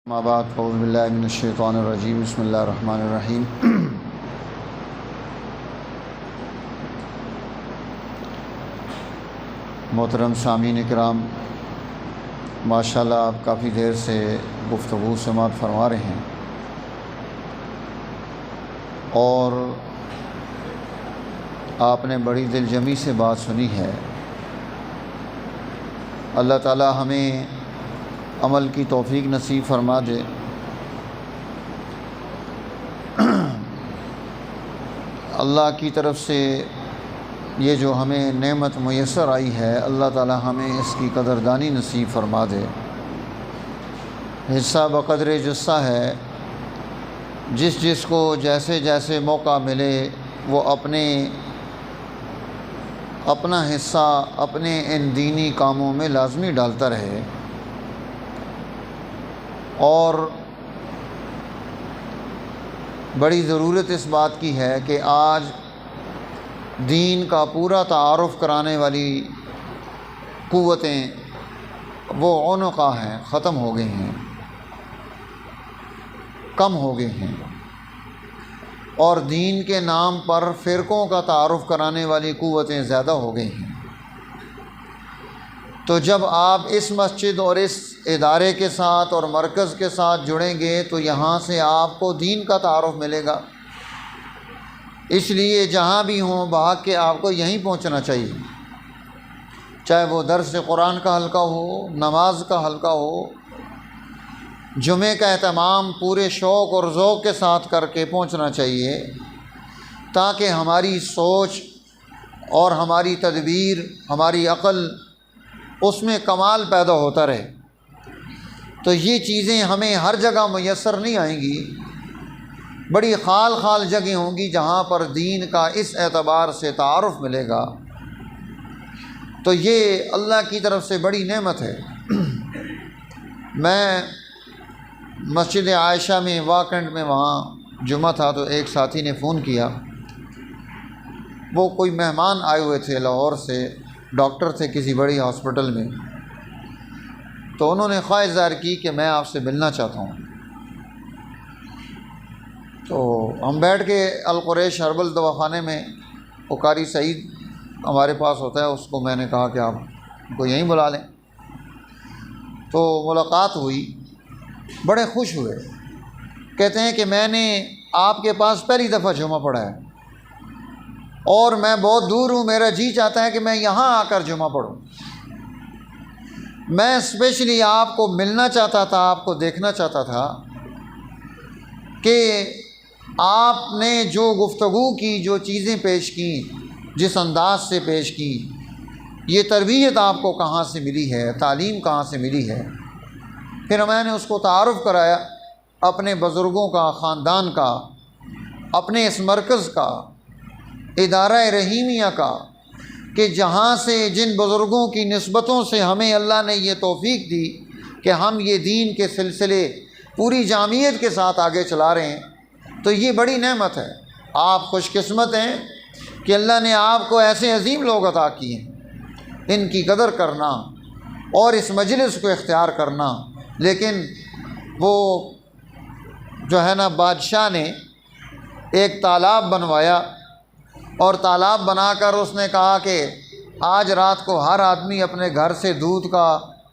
اما بعد اعوذ باللہ من الشیطان الرجیم بسم اللہ الرحمن الرحیم۔ محترم سامعین کرام، ماشاءاللہ آپ کافی دیر سے گفتگو سماعت فرما رہے ہیں اور آپ نے بڑی دل جمی سے بات سنی ہے۔ اللہ تعالی ہمیں عمل کی توفیق نصیب فرما دے۔ اللہ کی طرف سے یہ جو ہمیں نعمت میسر آئی ہے، اللہ تعالی ہمیں اس کی قدردانی نصیب فرما دے۔ حصہ بقدر جسہ ہے، جس کو جیسے جیسے موقع ملے وہ اپنا حصہ اپنے ان دینی کاموں میں لازمی ڈالتا رہے۔ اور بڑی ضرورت اس بات کی ہے کہ آج دین کا پورا تعارف کرانے والی قوتیں وہ عنقا ہیں، ختم ہو گئی ہیں، کم ہو گئی ہیں، اور دین کے نام پر فرقوں کا تعارف کرانے والی قوتیں زیادہ ہو گئی ہیں۔ تو جب آپ اس مسجد اور اس ادارے کے ساتھ اور مرکز کے ساتھ جڑیں گے تو یہاں سے آپ کو دین کا تعارف ملے گا۔ اس لیے جہاں بھی ہوں بھاگ کے آپ کو یہیں پہنچنا چاہیے، چاہے وہ درس قرآن کا حلقہ ہو، نماز کا حلقہ ہو، جمعے کا اہتمام پورے شوق اور ذوق کے ساتھ کر کے پہنچنا چاہیے، تاکہ ہماری سوچ اور ہماری تدبیر، ہماری عقل، اس میں کمال پیدا ہوتا رہے۔ تو یہ چیزیں ہمیں ہر جگہ میسر نہیں آئیں گی، بڑی خال جگہ ہوں گی جہاں پر دین کا اس اعتبار سے تعارف ملے گا۔ تو یہ اللہ کی طرف سے بڑی نعمت ہے۔ میں مسجد عائشہ میں واکنڈ میں وہاں جمعہ تھا تو ایک ساتھی نے فون کیا، وہ کوئی مہمان آئے ہوئے تھے لاہور سے، ڈاکٹر تھے کسی بڑی ہاسپٹل میں، تو انہوں نے خواہش ظاہر کی کہ میں آپ سے ملنا چاہتا ہوں۔ تو ہم بیٹھ کے القریش ہربل دواخانے میں وہ قاری سعید ہمارے پاس ہوتا ہے، اس کو میں نے کہا کہ آپ کو یہیں بلا لیں۔ تو ملاقات ہوئی، بڑے خوش ہوئے، کہتے ہیں کہ میں نے آپ کے پاس پہلی دفعہ جمعہ پڑھا ہے اور میں بہت دور ہوں، میرا جی چاہتا ہے کہ میں یہاں آ کر جمعہ پڑھوں۔ میں اسپیشلی آپ کو ملنا چاہتا تھا، آپ کو دیکھنا چاہتا تھا کہ آپ نے جو گفتگو کی، جو چیزیں پیش کیں، جس انداز سے پیش کی، یہ تربیت آپ کو کہاں سے ملی ہے، تعلیم کہاں سے ملی ہے۔ پھر میں نے اس کو تعارف کرایا اپنے بزرگوں کا، خاندان کا، اپنے اس مرکز کا، ادارہ رحیمیہ کا، کہ جہاں سے جن بزرگوں کی نسبتوں سے ہمیں اللہ نے یہ توفیق دی کہ ہم یہ دین کے سلسلے پوری جامعیت کے ساتھ آگے چلا رہے ہیں، تو یہ بڑی نعمت ہے۔ آپ خوش قسمت ہیں کہ اللہ نے آپ کو ایسے عظیم لوگ عطا کیے ہیں۔ ان کی قدر کرنا اور اس مجلس کو اختیار کرنا۔ لیکن وہ جو ہے نا، بادشاہ نے ایک تالاب بنوایا اور تالاب بنا کر اس نے کہا کہ آج رات کو ہر آدمی اپنے گھر سے دودھ کا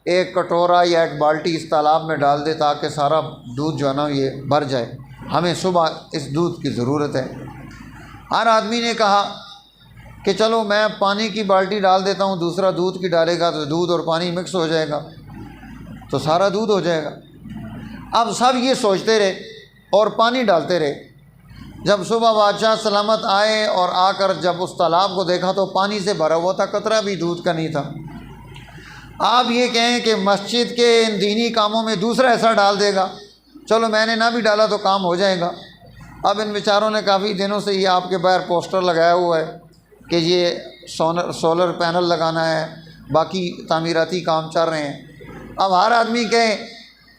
ایک کٹورا یا ایک بالٹی اس تالاب میں ڈال دے تاکہ سارا دودھ جو ہے نا یہ بھر جائے، ہمیں صبح اس دودھ کی ضرورت ہے۔ ہر آدمی نے کہا کہ چلو میں پانی کی بالٹی ڈال دیتا ہوں، دوسرا دودھ کی ڈالے گا تو دودھ اور پانی مکس ہو جائے گا تو سارا دودھ ہو جائے گا۔ اب سب یہ سوچتے رہے اور پانی ڈالتے رہے۔ جب صبح بادشاہ سلامت آئے اور آ کر جب اس تالاب کو دیکھا تو پانی سے بھرا ہوا تھا، قطرہ بھی دودھ کا نہیں تھا۔ آپ یہ کہیں کہ مسجد کے ان دینی کاموں میں دوسرا ایسا ڈال دے گا، چلو میں نے نہ بھی ڈالا تو کام ہو جائے گا۔ اب ان بیچاروں نے کافی دنوں سے یہ آپ کے باہر پوسٹر لگایا ہوا ہے کہ یہ سولر پینل لگانا ہے، باقی تعمیراتی کام چل رہے ہیں۔ اب ہر آدمی کہے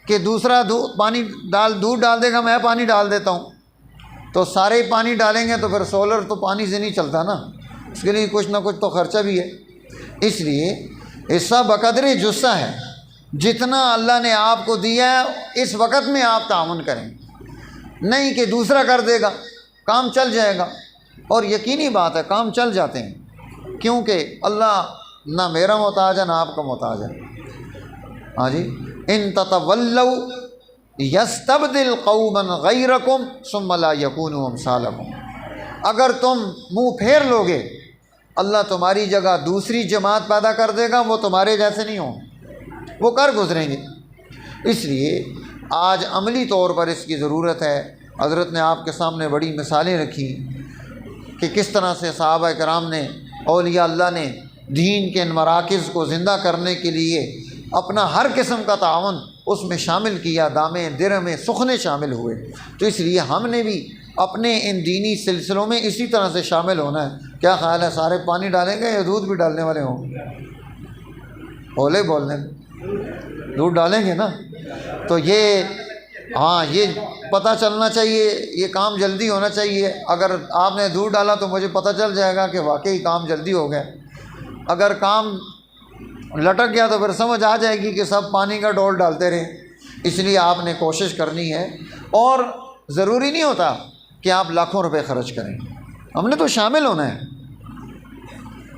کہ دوسرا دودھ ڈال دے گا، میں پانی ڈال دیتا ہوں، تو سارے پانی ڈالیں گے تو پھر سولر تو پانی سے نہیں چلتا نا، اس کے لیے کچھ نہ کچھ تو خرچہ بھی ہے۔ اس لیے حصہ بقدر جسہ ہے، جتنا اللہ نے آپ کو دیا ہے اس وقت میں آپ تعاون کریں، نہیں کہ دوسرا کر دے گا کام چل جائے گا۔ اور یقینی بات ہے کام چل جاتے ہیں، کیونکہ اللہ نہ میرا محتاج ہے نہ آپ کا محتاج ہے۔ ہاں جی، ان تتولوا یستبدل قوما غیرکم ثم لا یکونوا امثالکم، اگر تم منہ پھیر لوگے اللہ تمہاری جگہ دوسری جماعت پیدا کر دے گا، وہ تمہارے جیسے نہیں ہوں، وہ کر گزریں گے۔ اس لیے آج عملی طور پر اس کی ضرورت ہے۔ حضرت نے آپ کے سامنے بڑی مثالیں رکھی کہ کس طرح سے صحابہ کرام نے، اولیاء اللہ نے دین کے ان مراکز کو زندہ کرنے کے لیے اپنا ہر قسم کا تعاون اس میں شامل کیا، دامے درہمیں سخنے شامل ہوئے۔ تو اس لیے ہم نے بھی اپنے ان دینی سلسلوں میں اسی طرح سے شامل ہونا ہے۔ کیا خیال ہے، سارے پانی ڈالیں گے یا دودھ بھی ڈالنے والے ہوں؟ بولے بولنے دودھ ڈالیں گے نا؟ تو یہ پتہ چلنا چاہیے، یہ کام جلدی ہونا چاہیے۔ اگر آپ نے دودھ ڈالا تو مجھے پتہ چل جائے گا کہ واقعی کام جلدی ہو گیا۔ اگر کام لٹک گیا تو پھر سمجھ آ جائے گی کہ سب پانی کا ڈول ڈالتے رہیں۔ اس لیے آپ نے کوشش کرنی ہے، اور ضروری نہیں ہوتا کہ آپ لاکھوں روپے خرچ کریں، ہم نے تو شامل ہونا ہے،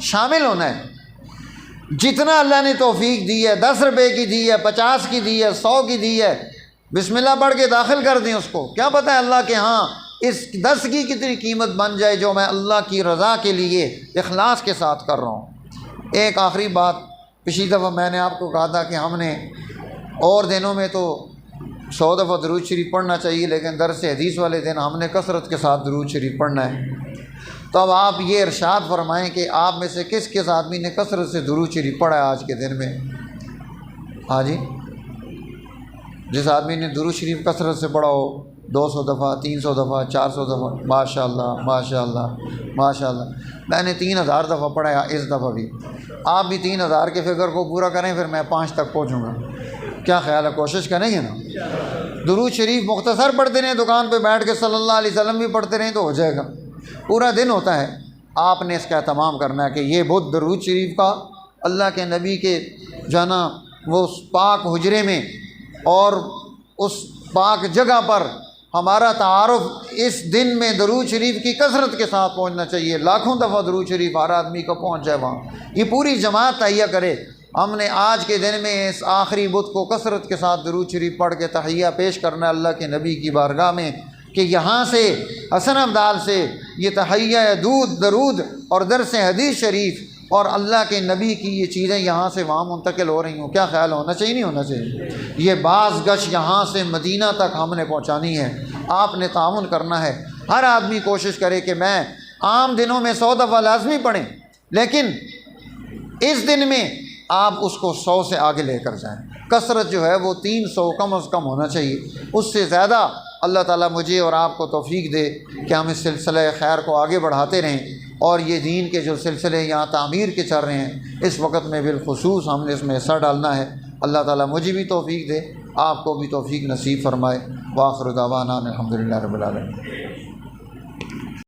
شامل ہونا ہے۔ جتنا اللہ نے توفیق دی ہے، 10 روپے کی دی ہے، 50 کی دی ہے، 100 کی دی ہے، بسم اللہ پڑھ کے داخل کر دیں اس کو۔ کیا پتہ ہے اللہ کے ہاں اس 10 کی کتنی قیمت بن جائے جو میں اللہ کی رضا کے لیے اخلاص کے ساتھ کر رہا ہوں۔ ایک آخری بات، پچھلی دفعہ میں نے آپ کو کہا تھا کہ ہم نے اور دنوں میں تو 100 دفعہ درود شریف پڑھنا چاہیے، لیکن درس حدیث والے دن ہم نے کثرت کے ساتھ درود شریف پڑھنا ہے۔ تو اب آپ یہ ارشاد فرمائیں کہ آپ میں سے کس کس آدمی نے کثرت سے درود شریف پڑھا ہے آج کے دن میں؟ ہاں جی، جس آدمی نے درود شریف کثرت سے پڑھا ہو 200 دفعہ، 300 دفعہ، 400 دفعہ، ماشاء اللہ ماشاء اللہ ماشاء اللہ۔ میں نے 3000 دفعہ پڑھا ہے اس دفعہ بھی۔ آپ بھی 3000 کے فگر کو پورا کریں، پھر میں 5 تک پہنچوں گا۔ کیا خیال ہے، کوشش کریں گے نا؟ درود شریف مختصر پڑھتے رہیں، دکان پہ بیٹھ کے صلی اللہ علیہ وسلم بھی پڑھتے رہیں تو ہو جائے گا۔ پورا دن ہوتا ہے، آپ نے اس کا اہتمام کرنا ہے کہ یہ بدھ درود شریف کا اللہ کے نبی کے جانا وہ پاک حجرے میں اور اس پاک جگہ پر ہمارا تعارف اس دن میں درود شریف کی کثرت کے ساتھ پہنچنا چاہیے۔ لاکھوں دفعہ درود شریف ہر آدمی کو پہنچ جائے وہاں، یہ پوری جماعت تہیہ کرے۔ ہم نے آج کے دن میں اس آخری بدھ کو کثرت کے ساتھ درود شریف پڑھ کے تحیہ پیش کرنا اللہ کے نبی کی بارگاہ میں، کہ یہاں سے حسن ابدال سے یہ تحیہ دودھ درود اور درس حدیث شریف اور اللہ کے نبی کی یہ چیزیں یہاں سے وہاں منتقل ہو رہی ہوں۔ کیا خیال ہونا چاہیے نہیں ہونا چاہیے؟ یہ بعض گش یہاں سے مدینہ تک ہم نے پہنچانی ہے، آپ نے تعاون کرنا ہے۔ ہر آدمی کوشش کرے کہ میں عام دنوں میں 100 دفعہ لازمی پڑھیں، لیکن اس دن میں آپ اس کو 100 سے آگے لے کر جائیں۔ کثرت جو ہے وہ 300 کم از کم ہونا چاہیے، اس سے زیادہ اللہ تعالیٰ مجھے اور آپ کو توفیق دے کہ ہم اس سلسلہ خیر کو آگے بڑھاتے رہیں، اور یہ دین کے جو سلسلے یہاں تعمیر کے چل رہے ہیں اس وقت میں بالخصوص ہم نے اس میں حصہ ڈالنا ہے۔ اللہ تعالیٰ مجھے بھی توفیق دے، آپ کو بھی توفیق نصیب فرمائے۔ وآخر دعوانا الحمدللہ رب العالمین۔